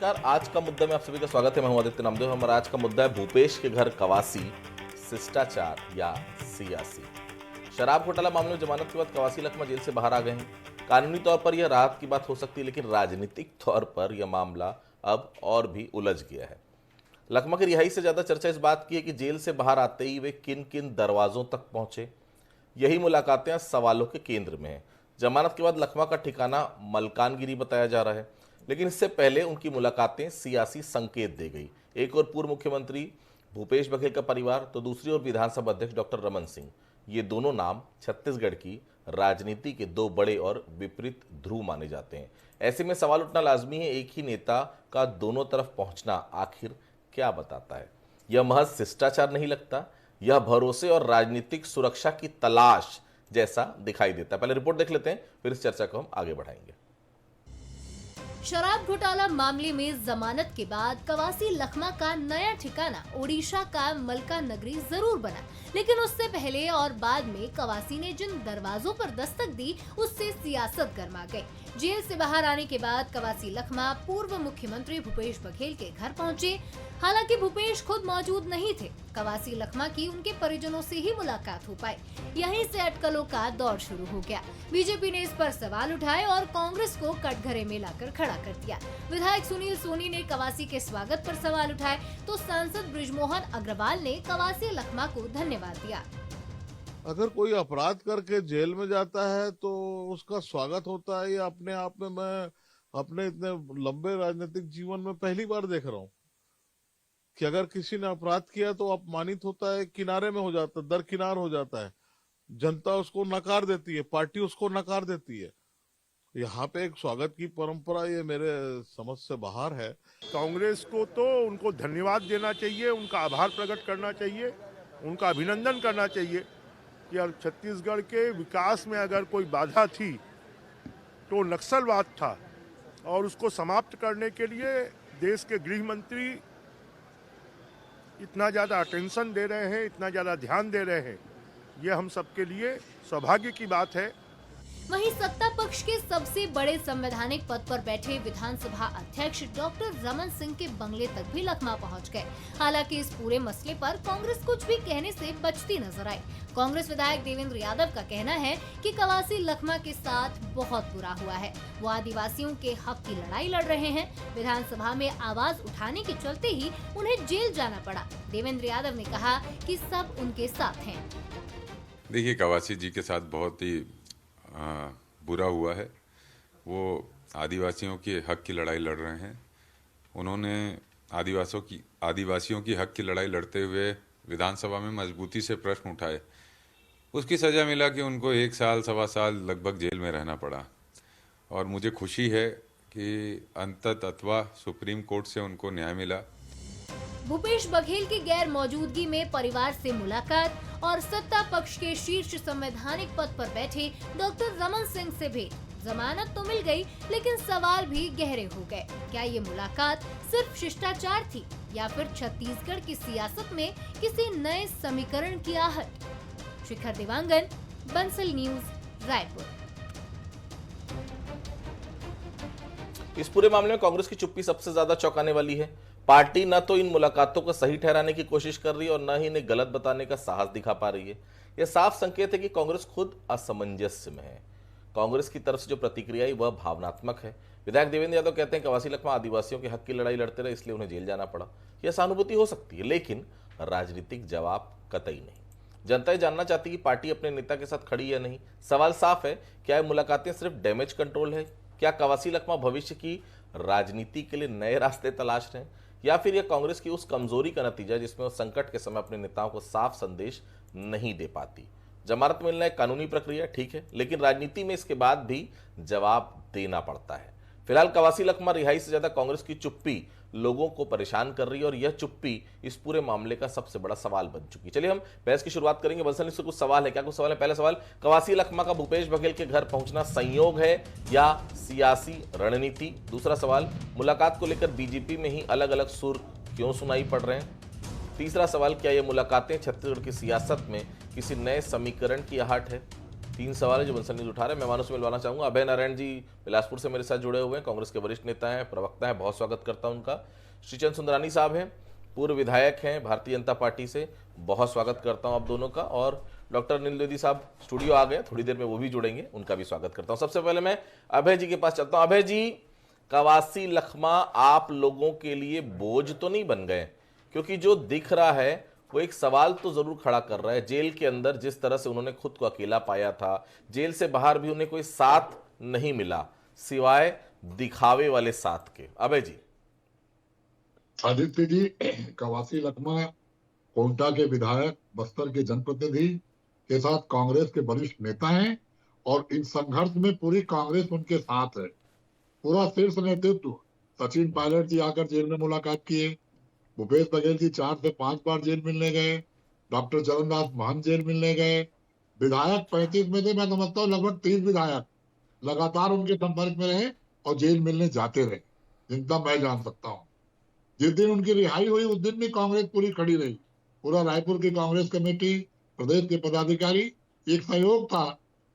नमस्कार। आज का मुद्दा में आप सभी का स्वागत है। मैं हूं आदित्य नामदेव। हमारा आज का मुद्दा है भूपेश के घर कवासी, शिष्टाचार या सियासी। शराब घोटाला मामले में जमानत के बाद कवासी लखमा जेल से बाहर आ गए हैं। कानूनी तौर पर यह राहत की बात हो सकती है, लेकिन राजनीतिक तौर पर यह मामला अब और भी उलझ गया है। लखमा की रिहाई से ज्यादा चर्चा इस बात की है कि जेल से बाहर आते ही वे किन किन दरवाजों तक पहुंचे। यही मुलाकातें सवालों के केंद्र में है। जमानत के बाद लखमा का ठिकाना मलकानगिरी बताया जा रहा है, लेकिन इससे पहले उनकी मुलाकातें सियासी संकेत दे गई। एक और पूर्व मुख्यमंत्री भूपेश बघेल का परिवार, तो दूसरी ओर विधानसभा अध्यक्ष डॉक्टर रमन सिंह। ये दोनों नाम छत्तीसगढ़ की राजनीति के दो बड़े और विपरीत ध्रुव माने जाते हैं। ऐसे में सवाल उठना लाजमी है, एक ही नेता का दोनों तरफ पहुंचना आखिर क्या बताता है? यह महज शिष्टाचार नहीं लगता, यह भरोसे और राजनीतिक सुरक्षा की तलाश जैसा दिखाई देता है। पहले रिपोर्ट देख लेते हैं, फिर इस चर्चा को हम आगे बढ़ाएंगे। शराब घोटाला मामले में जमानत के बाद कवासी लखमा का नया ठिकाना ओडिशा का मलकानगिरी जरूर बना, लेकिन उससे पहले और बाद में कवासी ने जिन दरवाजों पर दस्तक दी, उससे सियासत गर्मा गई। जेल से बाहर आने के बाद कवासी लखमा पूर्व मुख्यमंत्री भूपेश बघेल के घर पहुंचे। हालांकि भूपेश खुद मौजूद नहीं थे। कवासी लखमा की उनके परिजनों से ही मुलाकात हो पाई। यहीं से अटकलों का दौर शुरू हो गया। बीजेपी ने इस पर सवाल उठाए और कांग्रेस को कटघरे में लाकर खड़ा कर दिया। विधायक सुनील सोनी ने कवासी के स्वागत पर सवाल उठाए, तो सांसद बृजमोहन अग्रवाल ने कवासी लखमा को धन्यवाद दिया। अगर कोई अपराध करके जेल में जाता है तो उसका स्वागत होता है। ये अपने आप में मैं अपने इतने लंबे राजनीतिक जीवन में पहली बार देख रहा हूँ कि अगर किसी ने अपराध किया तो अपमानित होता है, किनारे में हो जाता है, दरकिनार हो जाता है। जनता उसको नकार देती है, पार्टी उसको नकार देती है। यहाँ पे एक स्वागत की परंपरा ये मेरे समझ से बाहर है। कांग्रेस को तो उनको धन्यवाद देना चाहिए, उनका आभार प्रकट करना चाहिए, उनका अभिनंदन करना चाहिए कि छत्तीसगढ़ के विकास में अगर कोई बाधा थी तो नक्सलवाद था, और उसको समाप्त करने के लिए देश के गृह मंत्री इतना ज़्यादा अटेंशन दे रहे हैं, इतना ज़्यादा ध्यान दे रहे हैं। ये हम सबके लिए सौभाग्य की बात है। वहीं सत्ता पक्ष के सबसे बड़े संवैधानिक पद पर बैठे विधानसभा अध्यक्ष डॉक्टर रमन सिंह के बंगले तक भी लखमा पहुंच गए। हालांकि इस पूरे मसले पर कांग्रेस कुछ भी कहने से बचती नजर आई। कांग्रेस विधायक देवेंद्र यादव का कहना है कि कवासी लखमा के साथ बहुत बुरा हुआ है। वो आदिवासियों के हक की लड़ाई लड़ रहे हैं। विधानसभा में आवाज उठाने के चलते ही उन्हें जेल जाना पड़ा। देवेंद्र यादव ने कहा कि सब उनके साथ हैं। देखिए, कवासी जी के साथ बहुत ही बुरा हुआ है। वो आदिवासियों के हक की लड़ाई लड़ रहे हैं। उन्होंने आदिवासियों की हक की लड़ाई लड़ते हुए विधानसभा में मजबूती से प्रश्न उठाए। उसकी सज़ा मिला कि उनको 1 साल सवा साल लगभग जेल में रहना पड़ा। और मुझे खुशी है कि अंततः अथवा सुप्रीम कोर्ट से उनको न्याय मिला। भूपेश बघेल की गैर मौजूदगी में परिवार से मुलाकात और सत्ता पक्ष के शीर्ष संवैधानिक पद पर बैठे डॉक्टर रमन सिंह से भेंट। जमानत तो मिल गई, लेकिन सवाल भी गहरे हो गए। क्या ये मुलाकात सिर्फ शिष्टाचार थी या फिर छत्तीसगढ़ की सियासत में किसी नए समीकरण की आहट? शिखर देवांगन, बंसल न्यूज, रायपुर। इस पूरे मामले में कांग्रेस की चुप्पी सबसे ज्यादा चौंकाने वाली है। पार्टी न तो इन मुलाकातों को सही ठहराने की कोशिश कर रही है और न ही इन्हें गलत बताने का साहस दिखा पा रही है। यह साफ संकेत है कि कांग्रेस खुद असमंजस्य में है। कांग्रेस की तरफ से जो प्रतिक्रिया आई वह भावनात्मक है। विधायक देवेंद्र यादव कहते हैं कवासी लखमा आदिवासियों के हक की लड़ाई लड़ते रहे, इसलिए उन्हें जेल जाना पड़ा। यह सहानुभूति हो सकती है, लेकिन राजनीतिक जवाब कतई नहीं। जनता ये जानना चाहती है कि पार्टी अपने नेता के साथ खड़ी या नहीं। सवाल साफ है, क्या ये मुलाकातें सिर्फ डैमेज कंट्रोल है? क्या कवासी लखमा भविष्य की राजनीति के लिए नए रास्ते तलाश रहे हैं, या फिर यह कांग्रेस की उस कमजोरी का नतीजा जिसमें वो संकट के समय अपने नेताओं को साफ संदेश नहीं दे पाती? जमानत मिलना एक कानूनी प्रक्रिया ठीक है, लेकिन राजनीति में इसके बाद भी जवाब देना पड़ता है। फिलहाल कवासी लखमा रिहाई से ज्यादा कांग्रेस की चुप्पी लोगों को परेशान कर रही है और यह चुप्पी इस पूरे मामले का सबसे बड़ा सवाल बन चुकी है। चलिए हम बहस की शुरुआत करेंगे। बंसल से कुछ सवाल है, क्या कुछ सवाल है? पहला सवाल, कवासी लखमा का भूपेश बघेल के घर पहुंचना संयोग है या सियासी रणनीति? दूसरा सवाल, मुलाकात को लेकर बीजेपी में ही अलग अलग सुर क्यों सुनाई पड़ रहे हैं? तीसरा सवाल, क्या ये मुलाकातें छत्तीसगढ़ की सियासत में किसी नए समीकरण की आहट है? 3 सवाल है जो बंसल न्यूज उठा रहे हैं। मेहमानों से मिलवाना चाहूंगा अभय नारायण जी बिलासपुर से मेरे साथ जुड़े हुए हैं, कांग्रेस के वरिष्ठ नेता हैं, प्रवक्ता हैं, बहुत स्वागत करता हूं उनका। श्रीचंद सुंदरानी साहब हैं, पूर्व विधायक हैं भारतीय जनता पार्टी से, बहुत स्वागत करता हूं आप दोनों का। और डॉक्टर अनिल द्विवेदी साहब स्टूडियो आ गए, थोड़ी देर में वो भी जुड़ेंगे, उनका भी स्वागत करता हूं। सबसे पहले मैं अभय जी के पास चलता हूं। अभय जी, कवासी लखमा आप लोगों के लिए बोझ तो नहीं बन गए? क्योंकि जो दिख रहा है वो एक सवाल तो जरूर खड़ा कर रहा है। जेल के अंदर जिस तरह से उन्होंने खुद को अकेला पाया था, जेल से बाहर भी उन्हें कोई साथ नहीं मिला सिवाय दिखावे वाले साथ के। अभय जी। आदित्य जी, कवासी लखमा कोंटा के विधायक, बस्तर के जनप्रतिनिधि के साथ कांग्रेस के वरिष्ठ नेता हैं और इन संघर्ष में पूरी कांग्रेस उनके साथ है। पूरा शीर्ष नेतृत्व, सचिन पायलट जी आकर जेल में मुलाकात किए, भूपेश बघेल जी 4 से 5 बार जेल मिलने गए, डॉक्टर चरणदास महंत जेल मिलने गए। विधायक 35 में से मैं समझता हूँ लगभग 30 विधायक लगातार उनके संपर्क में रहे और जेल मिलने जाते रहे, जिनका मैं जान सकता हूँ। जिस दिन उनकी रिहाई हुई उस दिन भी कांग्रेस पूरी खड़ी रही। पूरा रायपुर की कांग्रेस कमेटी, प्रदेश के पदाधिकारी, एक सहयोग था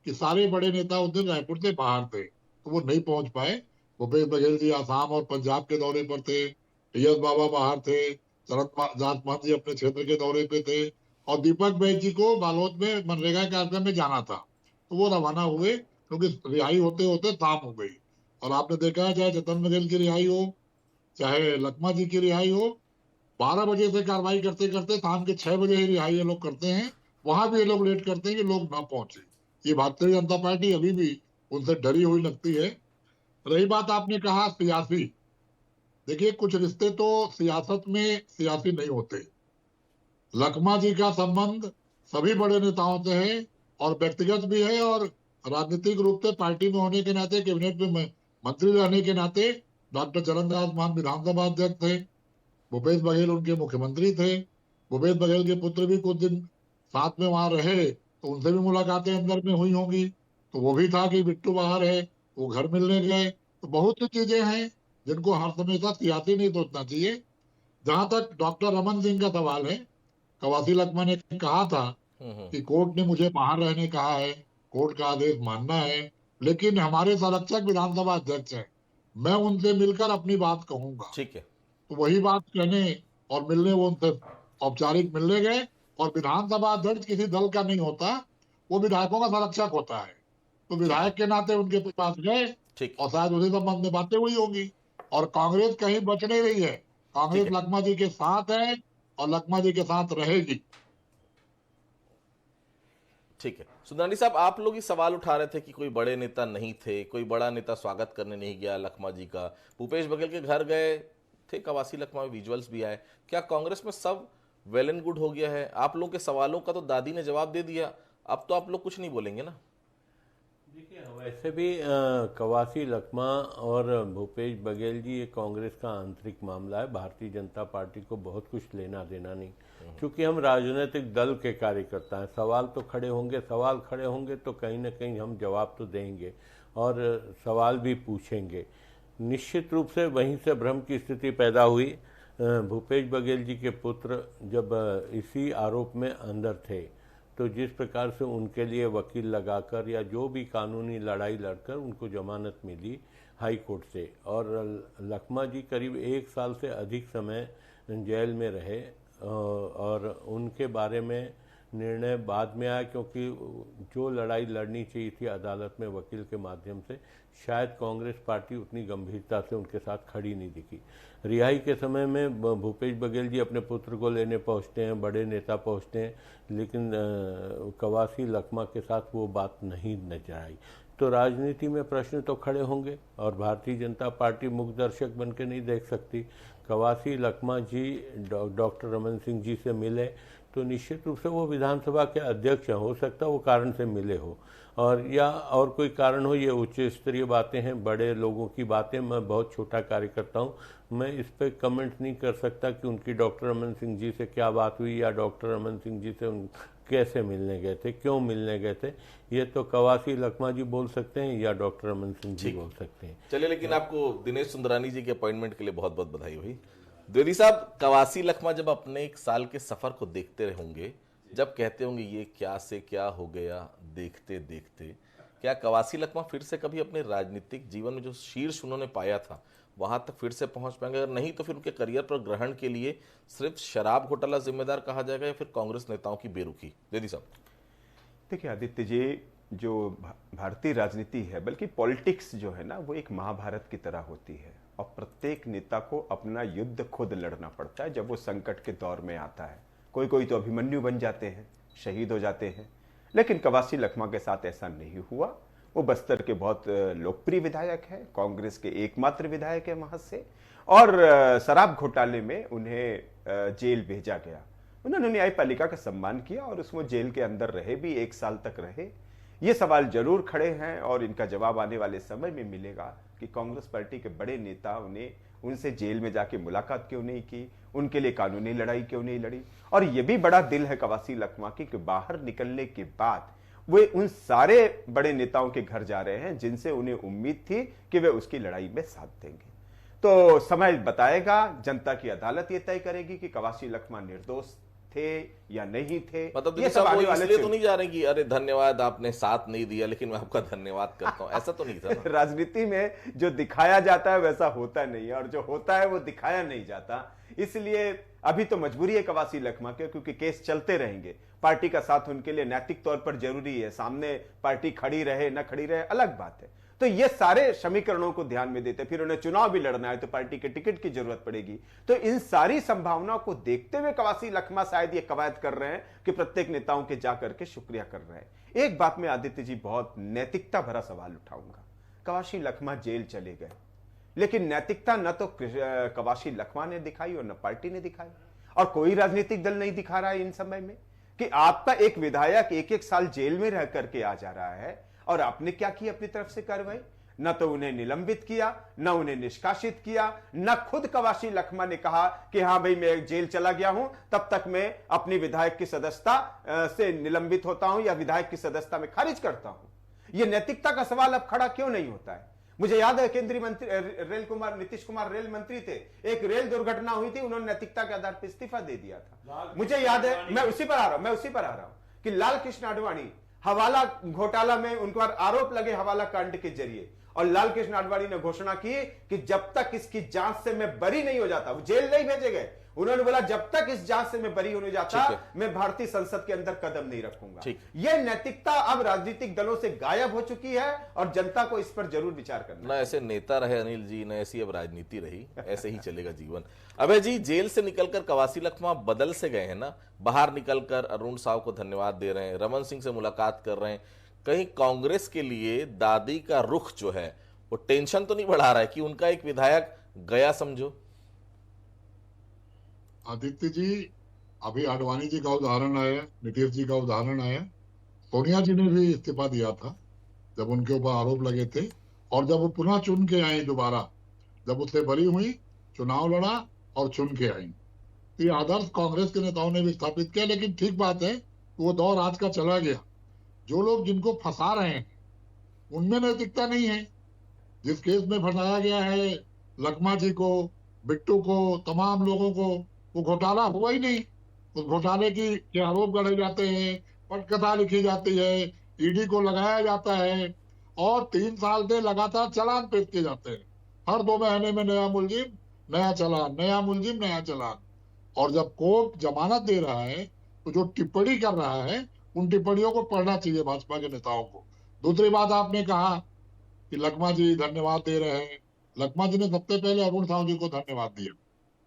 कि सारे बड़े नेता उस दिन रायपुर से बाहर थे तो वो नहीं पहुंच पाए। भूपेश बघेल जी आसाम और पंजाब के दौरे पर थे, टीएस बाबा बाहर थे, चरणदास महंत जी अपने क्षेत्र के दौरे पे थे और दीपक बैज जी को बालोद में मनरेगा कार्यक्रम में जाना था तो वो रवाना हुए, क्योंकि रिहाई होते होते शाम हो गई। और आपने देखा, चाहे जतन बघेल की रिहाई हो, चाहे लखमा जी की रिहाई हो, 12 बजे से कार्रवाई करते करते शाम के 6 बजे ही रिहाई ये लोग करते हैं। वहां भी ये लोग लेट करते हैं कि लोग ना पहुंचे। ये भारतीय जनता पार्टी अभी भी उनसे डरी हुई लगती है। रही बात आपने कहा सियासी, देखिए कुछ रिश्ते तो सियासत में सियासी नहीं होते। लखमा जी का संबंध सभी बड़े नेताओं से है और व्यक्तिगत भी है और राजनीतिक रूप से पार्टी में होने के नाते, कैबिनेट में मंत्री रहने के नाते डॉक्टर चरणदास महंत विधानसभा अध्यक्ष थे, भूपेश बघेल उनके मुख्यमंत्री थे। भूपेश बघेल के पुत्र भी कुछ दिन साथ में वहां रहे तो उनसे भी मुलाकातें अंदर में हुई होंगी। तो वो भी था कि बिट्टू बाहर है, वो घर मिलने गए। तो बहुत सी चीजें हैं जिनको हर हमेशा सियासी नहीं सोचना चाहिए। जहां तक डॉक्टर रमन सिंह का सवाल है, कवासी लखमा ने कहा था कि कोर्ट ने मुझे बाहर रहने कहा है, कोर्ट का आदेश मानना है, लेकिन हमारे संरक्षक विधानसभा अध्यक्ष हैं, मैं उनसे मिलकर अपनी बात कहूंगा। ठीक है। तो वही बात कहने और मिलने वो उनसे औपचारिक मिलने गए। और विधानसभा अध्यक्ष किसी दल का नहीं होता, वो विधायकों का संरक्षक होता है। तो विधायक के नाते उनके पास गए और शायद उसी संबंध में बातें हुई होंगी। और कांग्रेस कहीं बच नहीं रही है, कांग्रेस लखमा जी के साथ है और लखमा जी के साथ रहेगी। ठीक है। सुंदरानी साहब, आप लोग ये सवाल उठा रहे थे कि कोई बड़े नेता नहीं थे, कोई बड़ा नेता स्वागत करने नहीं गया लखमा जी का। भूपेश बघेल के घर गए थे कवासी लखमा में, विजुअल्स भी आए। क्या कांग्रेस में सब वेल एंड गुड हो गया है? आप लोगों के सवालों का तो दादी ने जवाब दे दिया, अब तो आप लोग कुछ नहीं बोलेंगे ना? देखिए, वैसे भी कवासी लखमा और भूपेश बघेल जी ये कांग्रेस का आंतरिक मामला है। भारतीय जनता पार्टी को बहुत कुछ लेना देना नहीं, क्योंकि हम राजनीतिक दल के कार्यकर्ता हैं। सवाल तो खड़े होंगे, सवाल खड़े होंगे तो कहीं ना कहीं हम जवाब तो देंगे और सवाल भी पूछेंगे। निश्चित रूप से वहीं से भ्रम की स्थिति पैदा हुई। भूपेश बघेल जी के पुत्र जब इसी आरोप में अंदर थे तो जिस प्रकार से उनके लिए वकील लगाकर या जो भी कानूनी लड़ाई लड़कर उनको जमानत मिली हाई कोर्ट से, और लखमा जी करीब 1 साल से अधिक समय जेल में रहे और उनके बारे में निर्णय बाद में आया, क्योंकि जो लड़ाई लड़नी चाहिए थी अदालत में वकील के माध्यम से, शायद कांग्रेस पार्टी उतनी गंभीरता से उनके साथ खड़ी नहीं दिखी। रिहाई के समय में भूपेश बघेल जी अपने पुत्र को लेने पहुंचते हैं, बड़े नेता पहुंचते हैं, लेकिन कवासी लखमा के साथ वो बात नहीं नजर आई। तो राजनीति में प्रश्न तो खड़े होंगे और भारतीय जनता पार्टी मुख्य दर्शक बन के नहीं देख सकती। कवासी लखमा जी डॉक्टर रमन सिंह जी से मिले तो निश्चित रूप से वो विधानसभा के अध्यक्ष हैं, हो सकता है वो कारण से मिले हो और या और कोई कारण हो। ये उच्च स्तरीय बातें हैं, बड़े लोगों की बातें। मैं बहुत छोटा कार्यकर्ता हूँ, मैं इस पर कमेंट नहीं कर सकता कि उनकी डॉक्टर रमन सिंह जी से क्या बात हुई या डॉक्टर रमन सिंह जी से उन कैसे मिलने गए थे, क्यों मिलने गए थे। ये तो कवासी लखमा जी बोल सकते हैं या डॉक्टर रमन सिंह जी बोल सकते हैं। चलिए, लेकिन आपको दिनेश सुंदरानी जी के अपॉइंटमेंट के लिए बहुत बहुत बधाई हुई। द्विवेदी साहब, कवासी लखमा जब अपने 1 साल के सफर को देखते होंगे, जब कहते होंगे ये क्या से क्या हो गया, देखते देखते क्या कवासी लखमा फिर से कभी अपने राजनीतिक जीवन में जो शीर्ष उन्होंने पाया था वहां तक फिर से पहुंच पाएंगे? अगर नहीं तो फिर उनके करियर पर ग्रहण के लिए सिर्फ शराब घोटाला जिम्मेदार कहा जाएगा या फिर कांग्रेस नेताओं की बेरुखी? दीदी साहब। देखिए आदित्य जी, जो भारतीय राजनीति है, बल्कि पॉलिटिक्स जो है ना, वो एक महाभारत की तरह होती है और प्रत्येक नेता को अपना युद्ध खुद लड़ना पड़ता है जब वो संकट के दौर में आता है। कोई कोई तो अभिमन्यु बन जाते हैं, शहीद हो जाते हैं, लेकिन कवासी लखमा के साथ ऐसा नहीं हुआ। वो बस्तर के बहुत लोकप्रिय विधायक हैं, कांग्रेस के एकमात्र विधायक है वहां से, और शराब घोटाले में उन्हें जेल भेजा गया। उन्होंने न्यायपालिका का सम्मान किया और उसमें जेल के अंदर रहे भी, 1 साल तक रहे। ये सवाल जरूर खड़े हैं और इनका जवाब आने वाले समय में मिलेगा कि कांग्रेस पार्टी के बड़े नेता उनसे जेल में जाके मुलाकात क्यों नहीं की, उनके लिए कानूनी लड़ाई क्यों नहीं लड़ी। और ये भी बड़ा दिल है कवासी लखमा की कि बाहर निकलने के बाद वे उन सारे बड़े नेताओं के घर जा रहे हैं जिनसे उन्हें उम्मीद थी कि वे उसकी लड़ाई में साथ देंगे। तो समय बताएगा, जनता की अदालत ये तय करेगी कि कवासी लखमा निर्दोष थे या नहीं थे। मतलब ये सब आने वाले इसलिए तो नहीं जा रहे कि अरे धन्यवाद आपने साथ नहीं दिया लेकिन मैं आपका धन्यवाद करता हूं, ऐसा तो नहीं था ना? राजनीति में जो दिखाया जाता है वैसा होता नहीं है और जो होता है वो दिखाया नहीं जाता। इसलिए अभी तो मजबूरी है कवासी लखमा के, क्योंकि केस चलते रहेंगे। पार्टी का साथ उनके लिए नैतिक तौर पर जरूरी है, सामने पार्टी खड़ी रहे न खड़ी रहे अलग बात है। तो ये सारे समीकरणों को ध्यान में देते, फिर उन्हें चुनाव भी लड़ना है तो पार्टी के टिकट की जरूरत पड़ेगी। तो इन सारी संभावनाओं को देखते हुए कवासी लखमा शायद ये कवायद कर रहे हैं कि प्रत्येक नेताओं के जाकर के शुक्रिया कर रहे हैं। एक बात में आदित्य जी बहुत नैतिकता भरा सवाल उठाऊंगा। कवासी लखमा जेल चले गए, लेकिन नैतिकता न तो कवासी लखमा ने दिखाई और न पार्टी ने दिखाई, और कोई राजनीतिक दल नहीं दिखा रहा है इन समय में कि आपका एक विधायक 1-1 साल जेल में रह करके आ जा रहा है और आपने क्या की अपनी तरफ से कार्रवाई? न तो उन्हें निलंबित किया, न उन्हें निष्कासित किया, न खुद कवासी लखमा ने कहा कि हाँ भाई मैं जेल चला गया हूं तब तक मैं अपनी विधायक की सदस्यता से निलंबित होता हूं या विधायक की सदस्यता में खारिज करता हूं। यह नैतिकता का सवाल अब खड़ा क्यों नहीं होता है? मुझे याद है केंद्रीय मंत्री नीतीश कुमार रेल मंत्री थे, एक रेल दुर्घटना हुई थी, उन्होंने नैतिकता के आधार पर इस्तीफा दे दिया था। मुझे याद है, मैं उसी पर आ रहा हूं कि लाल कृष्ण आडवाणी हवाला घोटाला में उन पर आरोप लगे हवाला कांड के जरिए, और लाल कृष्ण आडवाणी ने घोषणा की कि जब तक इसकी जांच से मैं बरी नहीं हो जाता, वो जेल नहीं भेजे गए, उन्होंने बोला जब तक इस जांच से मैं बरी होने जाता मैं भारतीय संसद के अंदर कदम नहीं रखूंगा। यह नैतिकता अब राजनीतिक दलों से गायब हो चुकी है और जनता को इस पर जरूर विचार करना। ना ऐसे नेता रहे अनिल जी, ना ऐसी अब राजनीति रही, ऐसे ही चलेगा जीवन। अबे जी, जेल से निकलकर कवासी लखमा बदल से गए हैं ना, बाहर निकलकर अरुण साव को धन्यवाद दे रहे हैं, रमन सिंह से मुलाकात कर रहे हैं। कहीं कांग्रेस के लिए दादी का रुख जो है वो टेंशन तो नहीं बढ़ा रहा है कि उनका एक विधायक गया समझो? आदित्य जी, अभी आडवाणी जी का उदाहरण आया, नीतीश जी का उदाहरण आया, सोनिया जी ने भी इस्तीफा दिया था जब उनके ऊपर आरोप लगे थे, और जब वो पुनः चुन के आई दोबारा, जब उससे बरी हुई, चुनाव लड़ा और चुन के आई। तो ये आदर्श कांग्रेस के नेताओं ने भी स्थापित किया। लेकिन ठीक बात है, वो दौर आज का चला गया। जो लोग जिनको फंसा रहे हैं उनमें नैतिकता नहीं है। जिस केस में फंसाया गया है लखमा जी को, बिट्टू को, तमाम लोगों को, वो घोटाला हुआ ही नहीं। उस घोटाले के आरोप गढ़े जाते हैं, पटकथा लिखी जाती है, ईडी को लगाया जाता है और 3 साल से लगातार चालान पेश किए जाते हैं। हर 2 महीने में नया मुलजिम, नया चालान, नया मुलजिम, नया चालान। और जब कोर्ट जमानत दे रहा है तो जो टिप्पणी कर रहा है उन टिप्पणियों को पढ़ना चाहिए भाजपा के नेताओं को। दूसरी बात, आपने कहा कि लखमा जी धन्यवाद दे रहे हैं। लखमा जी ने सबसे पहले अरुण साव जी को धन्यवाद दिया।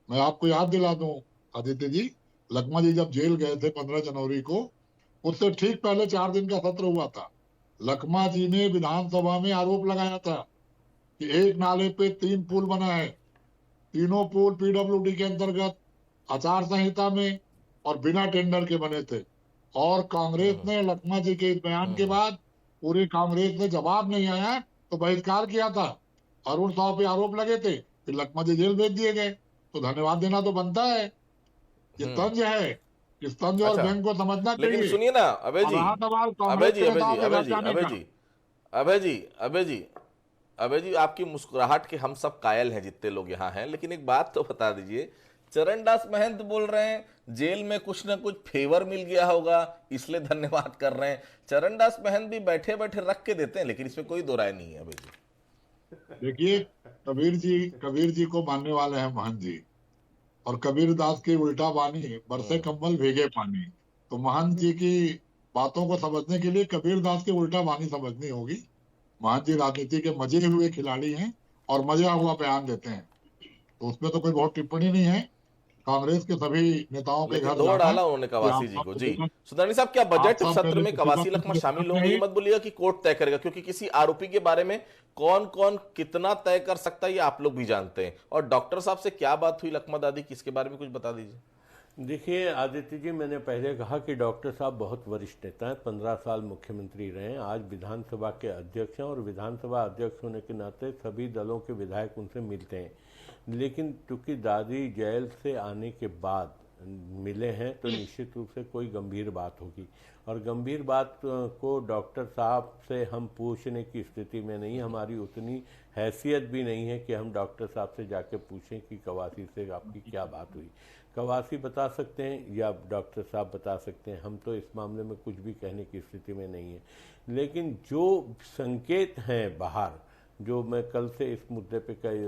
मैं आपको याद दिला दूं आदित्य जी, लखमा जी जब जेल गए थे 15 जनवरी को, उससे ठीक पहले 4 दिन का सत्र हुआ था। लखमा जी ने विधानसभा में आरोप लगाया था कि एक नाले पे 3 पुल बना है, तीनों पुल पीडब्ल्यूडी के अंतर्गत आचार संहिता में और बिना टेंडर के बने थे। और कांग्रेस ने लखमा जी के इस बयान के बाद पूरी कांग्रेस ने जवाब नहीं आया तो बहिष्कार किया था। अरुण साव पे आरोप लगे थे, फिर लखमा जी जेल भेज दिए गए। तो धन्यवाद देना तो बनता है। ये तंज है, इस तंज और व्यंग को समझना चाहिए। लेकिन सुनिए ना अभय जी, अभय जी, आपकी मुस्कुराहट के हम सब कायल हैं जितने लोग यहाँ हैं। लेकिन एक बात तो बता दीजिए चरणदास महंत बोल रहे हैं जेल में कुछ ना कुछ फेवर मिल गया होगा इसलिए धन्यवाद कर रहे हैं। चरणदास महंत भी बैठे बैठे रख के देते हैं, लेकिन इसमें कोई दो राय नहीं है अभी जी। देखिए, कबीर जी को मानने वाले हैं महंत जी, और कबीर दास की उल्टा बानी बरसे कंबल भीगे पानी। तो महंत जी की बातों को समझने के लिए कबीर दास की उल्टा बानी समझनी होगी। महंत जी राजनीति के मजे हुए खिलाड़ी हैं और मजा हुआ बयान देते हैं, तो उसमें तो कोई बहुत टिप्पणी नहीं है। कांग्रेस के सभी नेताओं के घर दो जाना डाला उन्होंने कवासी जी को। जी सुंदरानी साहब, क्या बजट सत्र में कवासी लखमा शामिल होंगे? ये मत बोलिएगा कि कोर्ट तय करेगा, क्योंकि किसी आरोपी के बारे में कौन कौन कितना तय कर सकता है ये आप लोग भी जानते हैं। और डॉक्टर साहब से क्या बात हुई लखमा दादी की, इसके बारे में कुछ बता दीजिए। देखिए आदित्य जी, मैंने पहले कहा कि डॉक्टर साहब बहुत वरिष्ठ नेता हैं, 15 साल मुख्यमंत्री रहे हैं, आज विधानसभा के अध्यक्ष हैं और विधानसभा अध्यक्ष होने के नाते सभी दलों के विधायक उनसे मिलते हैं। लेकिन चूंकि दादी जेल से आने के बाद मिले हैं तो निश्चित रूप से कोई गंभीर बात होगी, और गंभीर बात को डॉक्टर साहब से हम पूछने की स्थिति में नहीं, हमारी उतनी हैसियत भी नहीं है कि हम डॉक्टर साहब से जाके पूछें कि कवासी से आपकी क्या बात हुई। कवासी बता सकते हैं या डॉक्टर साहब बता सकते हैं, हम तो इस मामले में कुछ भी कहने की स्थिति में नहीं है। लेकिन जो संकेत हैं बाहर, जो मैं कल से इस मुद्दे पे कई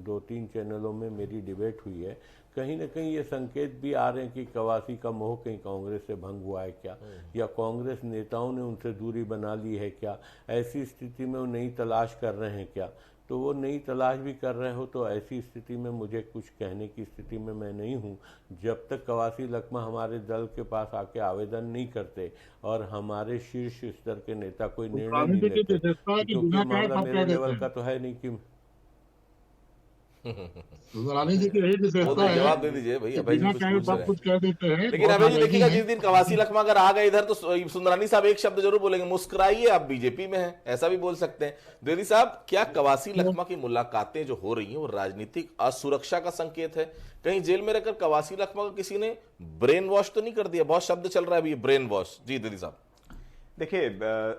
2-3 चैनलों में मेरी डिबेट हुई है, कहीं ना कहीं ये संकेत भी आ रहे हैं कि कवासी का मोह कहीं कांग्रेस से भंग हुआ है क्या, या कांग्रेस नेताओं ने उनसे दूरी बना ली है क्या, ऐसी स्थिति में वो नई तलाश कर रहे हैं क्या। तो वो नई तलाश भी कर रहे हो तो ऐसी स्थिति में मुझे कुछ कहने की स्थिति में मैं नहीं हूँ, जब तक कवासी लखमा हमारे दल के पास आके आवेदन नहीं करते और हमारे शीर्ष स्तर के नेता कोई निर्णय नहीं लेते, क्योंकि मामला मेरे लेवल का तो है नहीं कि सुंदरानी जी की यही विशेषता है। जवाब दे दीजिए भाई, अभय जी बिना कुछ कहे पूछ रहे सब हैं। कुछ कह देते हैं। लेकिन अभय जी देखिएगा, जिस दिन कवासी लखमा अगर आ गए इधर तो सुंदरानी साहब एक शब्द जरूर बोलेंगे, मुस्कुराइए आप बीजेपी में हैं, ऐसा भी बोल सकते हैं। द्विवेदी साहब, क्या कवासी लखमा की मुलाकातें जो हो रही हैं वो राजनीतिक असुरक्षा का संकेत है? कहीं जेल में रहकर कवासी लखमा को किसी ने ब्रेन वॉश तो नहीं कर दिया? बहुत शब्द चल रहा है अभी ब्रेन वॉश। जी द्विवेदी साहब। देखिए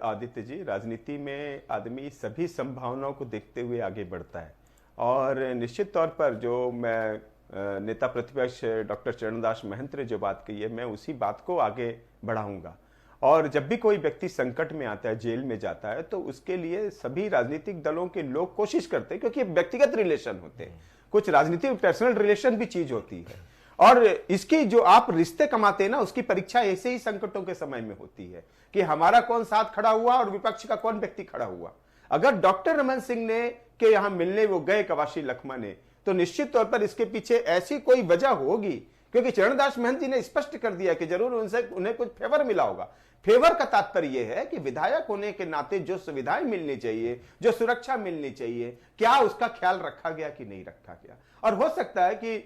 आदित्य जी, राजनीति में आदमी सभी संभावनाओं को देखते हुए आगे बढ़ता है, और निश्चित तौर पर जो मैं नेता प्रतिपक्ष डॉक्टर चरणदास महंत ने जो बात कही है, मैं उसी बात को आगे बढ़ाऊंगा। और जब भी कोई व्यक्ति संकट में आता है, जेल में जाता है, तो उसके लिए सभी राजनीतिक दलों के लोग कोशिश करते हैं, क्योंकि व्यक्तिगत रिलेशन होते हैं, कुछ राजनीतिक पर्सनल रिलेशन भी चीज होती है, और इसकी जो आप रिश्ते कमाते हैं ना, उसकी परीक्षा ऐसे ही संकटों के समय में होती है कि हमारा कौन साथ खड़ा हुआ और विपक्ष का कौन व्यक्ति खड़ा हुआ। अगर डॉक्टर रमन सिंह ने के यहां मिलने वो गए कवासी लखमा ने, तो निश्चित तौर पर इसके पीछे ऐसी कोई वजह होगी, क्योंकि चरणदास महंत जी ने स्पष्ट कर दिया कि जरूर उन्हें कुछ फेवर मिला होगा। फेवर का तात्पर्य यह है कि विधायक होने के नाते जो सुविधाएं मिलनी चाहिए, जो सुरक्षा मिलनी चाहिए, क्या उसका ख्याल रखा गया कि नहीं रखा गया। और हो सकता है कि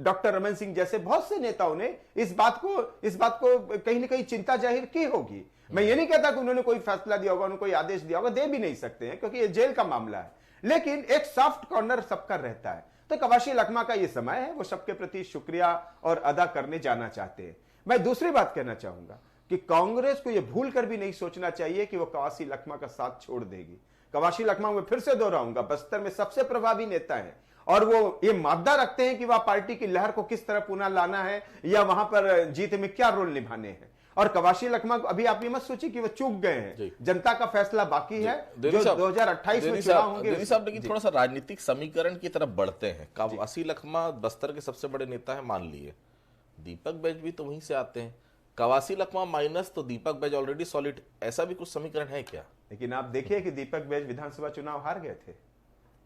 डॉक्टर रमन सिंह जैसे बहुत से नेताओं ने इस बात को कहीं ना कहीं चिंता जाहिर की होगी। मैं ये नहीं कहता कि उन्होंने कोई फैसला दिया होगा, उन्होंने कोई आदेश दिया होगा, दे भी नहीं सकते हैं क्योंकि ये जेल का मामला है, लेकिन एक सॉफ्ट कॉर्नर सबका रहता है। तो कवासी लखमा का ये समय है, वो सबके प्रति शुक्रिया और अदा करने जाना चाहते हैं। मैं दूसरी बात कहना चाहूंगा कि कांग्रेस को यह भूल कर भी नहीं सोचना चाहिए कि वो कवासी लखमा का साथ छोड़ देगी। कवासी लखमा में फिर से दोहराऊंगा, बस्तर में सबसे प्रभावी नेता है, और वो ये मादा रखते हैं कि वह पार्टी की लहर को किस तरह पुनः लाना है या वहां पर जीत में क्या रोल निभाने हैं। और कवासी लखमा को अभी आप ये मत सोचिए कि वो चूक गए हैं, जनता का फैसला बाकी है, जो 2028 में चुनाव होंगे। साहब, लेकिन थोड़ा सा राजनीतिक समीकरण की तरफ बढ़ते हैं। कवासी लखमा बस्तर के सबसे बड़े नेता है, मान लिए, दीपक बैज भी तो वहीं से आते हैं, कवासी लखमा माइनस तो दीपक बैज ऑलरेडी सॉलिड, ऐसा भी कुछ समीकरण है क्या? लेकिन आप देखिए कि दीपक बैज विधानसभा चुनाव हार गए थे,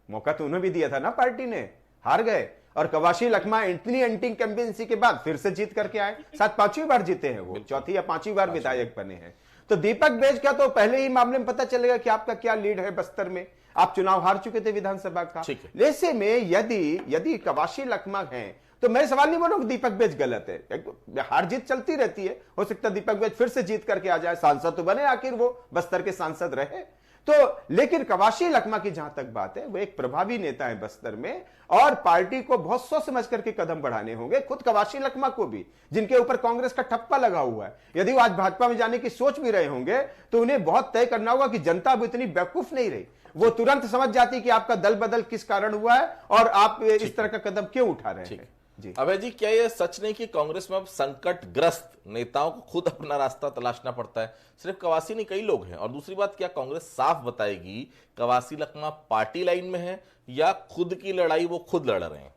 मौका तो उन्हें भी दिया था ना पार्टी ने, हार गए। और कवासी लखमा इतनी एंटी इंकम्बेंसी के बाद फिर से जीत करके आए, 5वीं बार जीते हैं वो, 4थी या 5वीं बार विधायक बने हैं। तो दीपक बैज का तो पहले ही मामले में पता चलेगा कि आपका क्या लीड है बस्तर में, आप चुनाव हार चुके थे विधानसभा का। ऐसे में यदि कवासी लखमा है तो मैं सवाल नहीं बोलूंगा दीपक बैज गलत है, हार जीत चलती रहती है, हो सकता है दीपक बैज फिर से जीत करके आ जाए, सांसद तो बने, आखिर वो बस्तर के सांसद रहे। तो लेकिन कवासी लखमा की जहां तक बात है, वो एक प्रभावी नेता है बस्तर में, और पार्टी को बहुत सोच समझ करके कदम बढ़ाने होंगे, खुद कवासी लखमा को भी, जिनके ऊपर कांग्रेस का ठप्पा लगा हुआ है। यदि वो आज भाजपा में जाने की सोच भी रहे होंगे तो उन्हें बहुत तय करना होगा कि जनता अब इतनी बेवकूफ नहीं रही, वो तुरंत समझ जाती कि आपका दल बदल किस कारण हुआ है और आप इस तरह का कदम क्यों उठा रहे हैं। जी। अभय जी, क्या यह सच नहीं कि कांग्रेस में अब संकटग्रस्त नेताओं को खुद अपना रास्ता तलाशना पड़ता है? सिर्फ कवासी नहीं, कई लोग हैं। और दूसरी बात, क्या कांग्रेस साफ बताएगी कवासी लखमा पार्टी लाइन में है या खुद की लड़ाई वो खुद लड़ रहे हैं?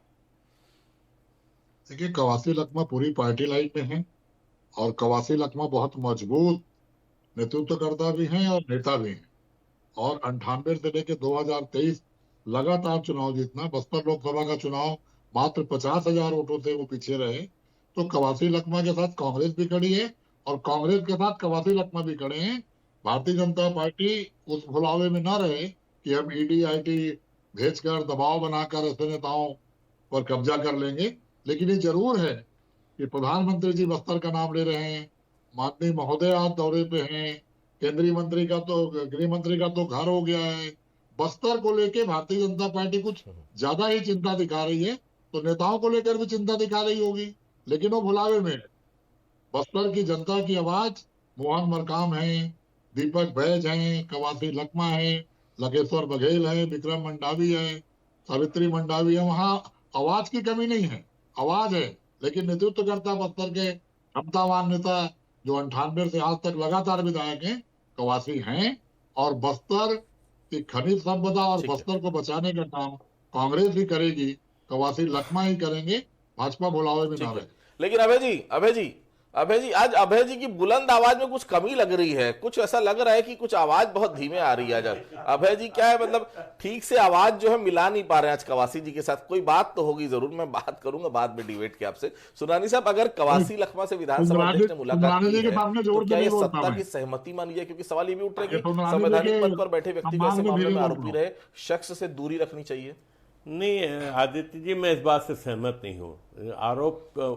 देखिए, कवासी लखमा पूरी पार्टी लाइन में है और कवासी लखमा बहुत मजबूत नेतृत्वकर्ता भी हैं और नेता भी हैं। और 98 से लेकर 2023 लगातार चुनाव जीतना, बस्तर लोकसभा का चुनाव मात्र 50,000 वोटों से वो पीछे रहे। तो कवासी लखमा के साथ कांग्रेस भी खड़ी है और कांग्रेस के साथ कवासी लखमा भी खड़े हैं। भारतीय जनता पार्टी उस भुलावे में ना रहे कि हम ईडी आईटी भेजकर दबाव बनाकर ऐसे नेताओं पर कब्जा कर लेंगे। लेकिन ये जरूर है कि प्रधानमंत्री जी बस्तर का नाम ले रहे हैं, माननीय महोदय आज दौरे पे हैं, केंद्रीय मंत्री का तो गृह मंत्री का तो घर हो गया है। बस्तर को लेके भारतीय जनता पार्टी कुछ ज्यादा ही चिंता दिखा रही है, तो नेताओं को लेकर भी चिंता दिखा रही होगी, लेकिन वो भुलावे में है। बस्तर की जनता की आवाज मोहन मरकाम है, दीपक बैज हैं, कवासी लखमा है, लकेश्वर बघेल है, विक्रम मंडावी है, सावित्री मंडावी है। वहां आवाज की कमी नहीं है, आवाज है, लेकिन नेतृत्वकर्ता बस्तर के क्षमतावान नेता जो 98 से आज तक लगातार विधायक हैं, कवासी हैं। और बस्तर की खनिज संपदा और बस्तर को बचाने का काम कांग्रेस ही करेगी, कवासी लखमा ही करेंगे, भाजपा भुलावे में ना रहे। लेकिन अभय जी, आज अभय जी की बुलंद आवाज में कुछ कमी लग रही है। कुछ ऐसा लग रहा है कि कुछ आवाज बहुत धीमे आ रही है आज। अभय जी, क्या है, मतलब ठीक से आवाज जो है मिला नहीं पा रहे हैं आज कवासी जी के साथ। कोई बात तो होगी जरूर, मैं बात करूंगा बाद में डिबेट के आपसे। सुनानी साहब, अगर कवासी लखमा से विधानसभा अध्यक्ष ने मुलाकात की है तो क्या ये सत्ता की सहमति मानी जाए? क्योंकि सवाल ये भी उठ रहा है कि संवैधानिक पद पर बैठे व्यक्ति को ऐसे मामले में आरोपी रहे शख्स से दूरी रखनी चाहिए। नहीं आदित्य जी, मैं इस बात से सहमत नहीं हूँ।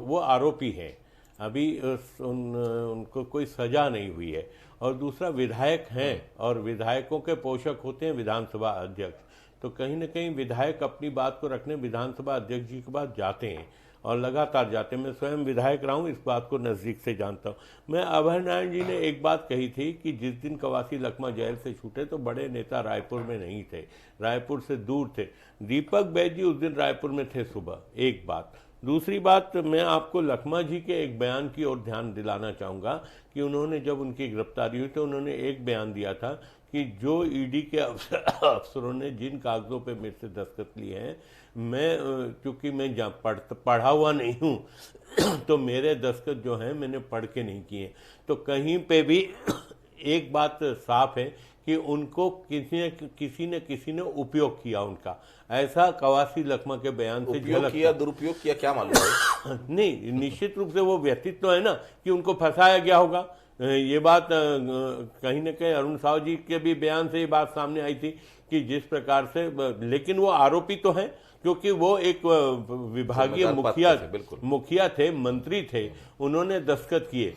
वो आरोपी हैं, अभी उनको कोई सजा नहीं हुई है। और दूसरा, विधायक हैं और विधायकों के पोषक होते हैं विधानसभा अध्यक्ष। तो कहीं ना कहीं विधायक अपनी बात को रखने विधानसभा अध्यक्ष जी के पास जाते हैं और लगातार जाते हैं। मैं स्वयं विधायक रहा हूँ, इस बात को नज़दीक से जानता हूँ। मैं अभय नारायण जी ने एक बात कही थी कि जिस दिन कवासी लखमा जेल से छूटे तो बड़े नेता रायपुर में नहीं थे, रायपुर से दूर थे। दीपक बैज जी उस दिन रायपुर में थे सुबह, एक बात। दूसरी बात, मैं आपको लखमा जी के एक बयान की ओर ध्यान दिलाना चाहूँगा कि उन्होंने जब उनकी गिरफ्तारी हुई तो उन्होंने एक बयान दिया था कि जो ईडी के अफसरों ने जिन कागजों पे मेरे से दस्तखत लिए हैं, मैं चूंकि मैं पढ़ा हुआ नहीं हूँ तो मेरे दस्तखत जो हैं मैंने पढ़ के नहीं किए। तो कहीं पे भी एक बात साफ है कि उनको किसी ने उपयोग किया उनका, ऐसा कवासी लखमा के बयान से झलक किया, दुरुपयोग किया, क्या मालूम है? नहीं, निश्चित रूप से वो व्यक्तित्व तो है ना कि उनको फंसाया गया होगा। ये बात कहीं न कहीं अरुण साव जी के भी बयान से ये बात सामने आई थी कि जिस प्रकार से, लेकिन वो आरोपी तो हैं क्योंकि वो एक विभागीय मुखिया थे, मंत्री थे, उन्होंने दस्तखत किए,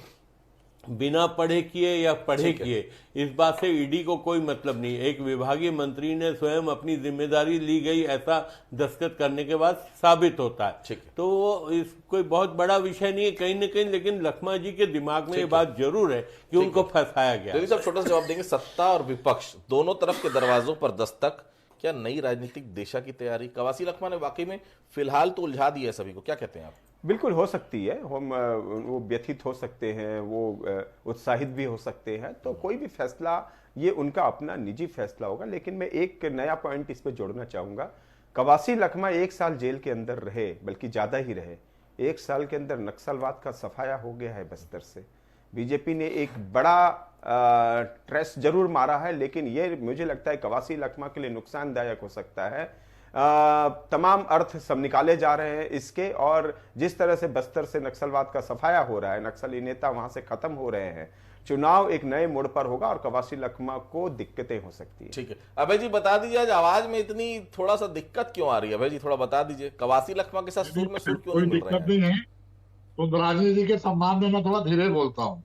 बिना पढ़े किए या पढ़े किए, इस बात से ईडी को कोई मतलब नहीं। एक विभागीय मंत्री ने स्वयं अपनी जिम्मेदारी ली गई, ऐसा दस्तखत करने के बाद साबित होता है। तो इस कोई बहुत बड़ा विषय नहीं है कहीं न कहीं, लेकिन लखमा जी के दिमाग में ये बात जरूर है कि उनको फंसाया गया। सब छोटा सा जवाब देंगे। सत्ता और विपक्ष दोनों तरफ के दरवाजों पर दस्तक, क्या नई राजनीतिक दिशा की तैयारी? कवासी लखमा ने वाकई में फिलहाल तो उलझा दिया है सभी को, क्या कहते हैं आप? बिल्कुल हो सकती है, हम वो व्यथित हो सकते हैं, वो उत्साहित भी हो सकते हैं। तो कोई भी फैसला ये उनका अपना निजी फैसला होगा। लेकिन मैं एक नया पॉइंट इस पे जोड़ना चाहूँगा। कवासी लखमा 1 साल जेल के अंदर रहे, बल्कि ज़्यादा ही रहे। 1 साल के अंदर नक्सलवाद का सफाया हो गया है बस्तर से। बीजेपी ने एक बड़ा ट्रेस जरूर मारा है, लेकिन ये मुझे लगता है कवासी लखमा के लिए नुकसानदायक हो सकता है। तमाम अर्थ सब निकाले जा रहे हैं इसके, और जिस तरह से बस्तर से नक्सलवाद का सफाया हो रहा है, नक्सली नेता वहां से खत्म हो रहे हैं, चुनाव एक नए मोड़ पर होगा और कवासी लखमा को दिक्कतें हो सकती है। ठीक है अभय जी, बता दीजिए आज आवाज में इतनी थोड़ा सा दिक्कत क्यों आ रही है? अभय जी थोड़ा बता दीजिए, कवासी लखमा के साथ सुर में सुर क्यों नहीं मिल रहे हैं? कोई दिक्कत नहीं है। सुंदराजी जी के सम्मान में मैं थोड़ा धीरे बोलता हूँ,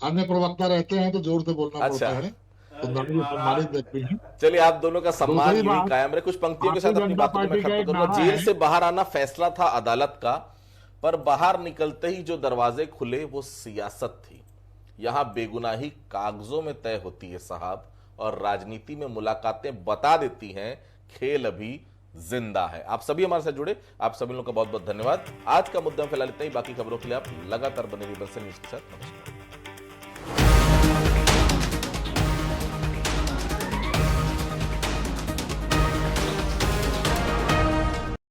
अन्य प्रवक्ता रहते हैं तो जोर से बोलना पड़ता है। सम्मानित व्यक्ति हैं। चलिए, आप दोनों का सम्मान यही कायम रहे। कुछ पंक्तियों के साथ अपनी बातों को मैं खत्म करूंगा। जेल से बाहर आना फैसला था अदालत का, पर बाहर निकलते ही जो दरवाजे खुले वो सियासत थी। यहां बेगुनाही कागजों में तय होती है साहब, और राजनीति में मुलाकातें बता देती हैं खेल अभी जिंदा है। आप सभी हमारे साथ जुड़े, आप सभी लोगों का बहुत बहुत धन्यवाद। आज का मुद्दा में फिलहाल इतना ही, बाकी खबरों के लिए आप लगातार बने रहिए बरसन न्यूज के साथ। नमस्कार।